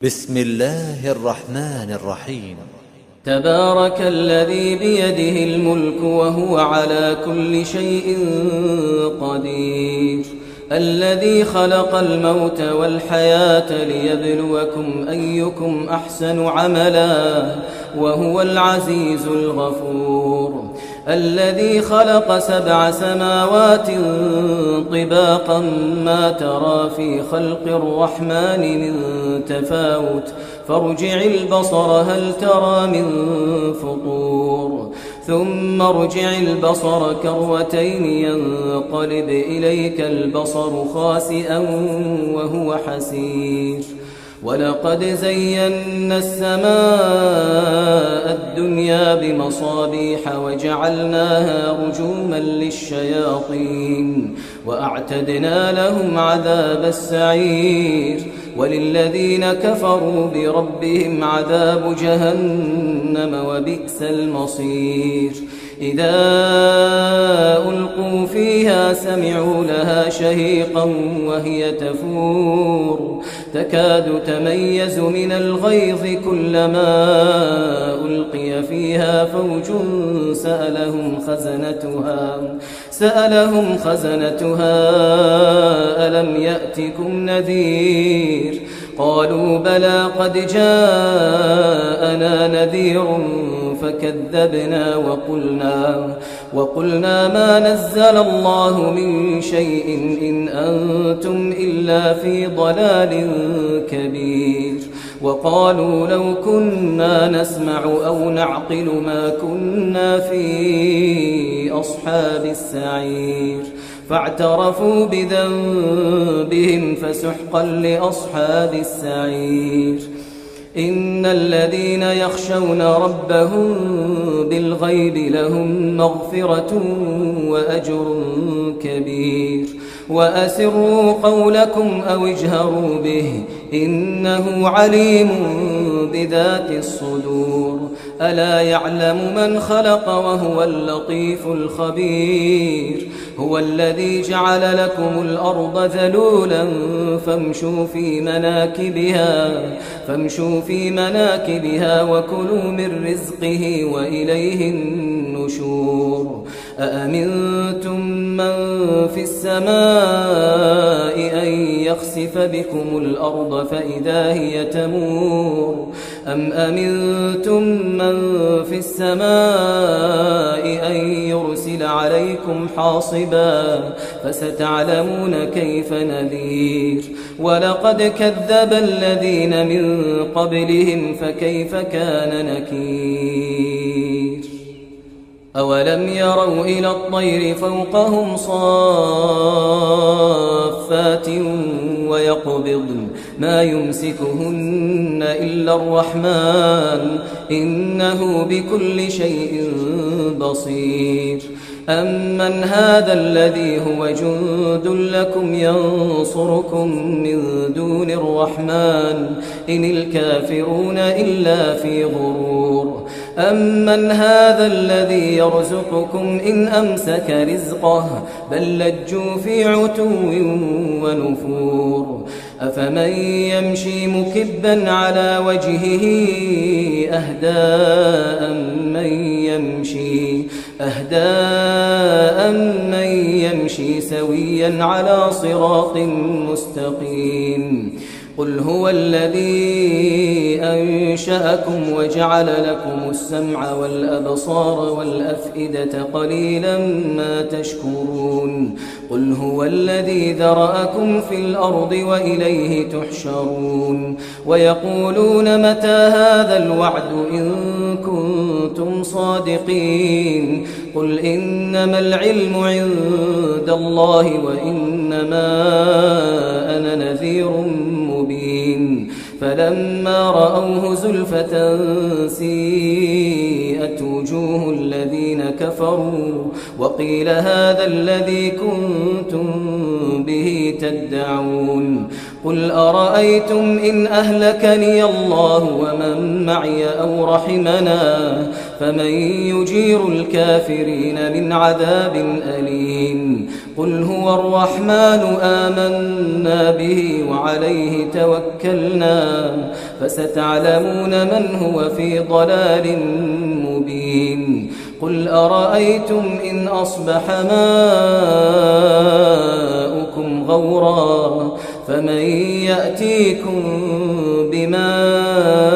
بسم الله الرحمن الرحيم. تبارك الذي بيده الملك وهو على كل شيء قدير، الذي خلق الموت والحياة ليبلوكم أيكم أحسن عملا وهو العزيز الغفور، الذي خلق 7 سماوات طباقا ما ترى في خلق الرحمن من تفاوت فارجع البصر هل ترى من فطور ثم ارجع البصر كرتين ينقلب إليك البصر خاسئا وهو حسير، ولقد زينا السماء الدنيا بمصابيح وجعلناها رجوما للشياطين وأعتدنا لهم عذاب السعير، وللذين كفروا بربهم عذاب جهنم وبئس المصير. إذا ألقوا فيها سمعوا لها شهيقا وهي تفور تكاد تميز من الغيظ كلما ألقي فيها فوج سألهم خزنتها ألم يأتكم نذير قالوا بلى قد جاءنا نذير فكذبنا وقلنا ما نزل الله من شيء إن أنتم إلا في ضلال كبير، وقالوا لو كنا نسمع أو نعقل ما كنا في أصحاب السعير، فاعترفوا بذنبهم فسحقا لأصحاب السعير. إن الذين يخشون ربهم بالغيب لهم مغفرة وأجر كبير، وأسروا قولكم أو اجهروا به إنه عليم بذات الصدور، ألا يعلم من خلق وهو اللطيف الخبير، هو الذي جعل لكم الأرض ذلولا فامشوا في مناكبها وكلوا من رزقه وإليه النشور. أأمنتم من في السماء أن يخسف بكم الأرض فإذا هي تمور، أم أمنتم من في السماء أن يرسل عليكم حاصبا فستعلمون كيف نذير. ولقد كذب الذين من قبلهم فكيف كان نكير. أولم يروا إلى الطير فوقهم صافات ويقبضن ما يمسكهن إلا الرحمن إنه بكل شيء بصير. أمن هذا الذي هو جند لكم ينصركم من دون الرحمن إن الكافرون إلا في غرور. أمن هذا الذي يرزقكم إن أمسك رزقه بل لجوا في عتو ونفور. أفمن يمشي مكبا على وجهه أهدى من يمشي سويا على صراط مستقيم. قل هو الذي أنشأكم وجعل لكم السمع والأبصار والأفئدة قليلا ما تشكرون. قل هو الذي ذرأكم في الأرض وإليه تحشرون. ويقولون متى هذا الوعد إن كنتم صادقين. قل إنما العلم عند الله وإنما أنا نذير مبين. فلما رأوه زلفة سيئت وجوه الذين كفروا وقيل هذا الذي كنتم به تدعون. قل أرأيتم إن أهلكني الله ومن معي أو رحمنا فمن يجير الكافرين من عذاب أليم قل هو الرحمن آمنا به وعليه توكلنا فستعلمون من هو في ضلال مبين قل أرأيتم إن أصبح ماؤكم غورا فمن يأتيكم بماء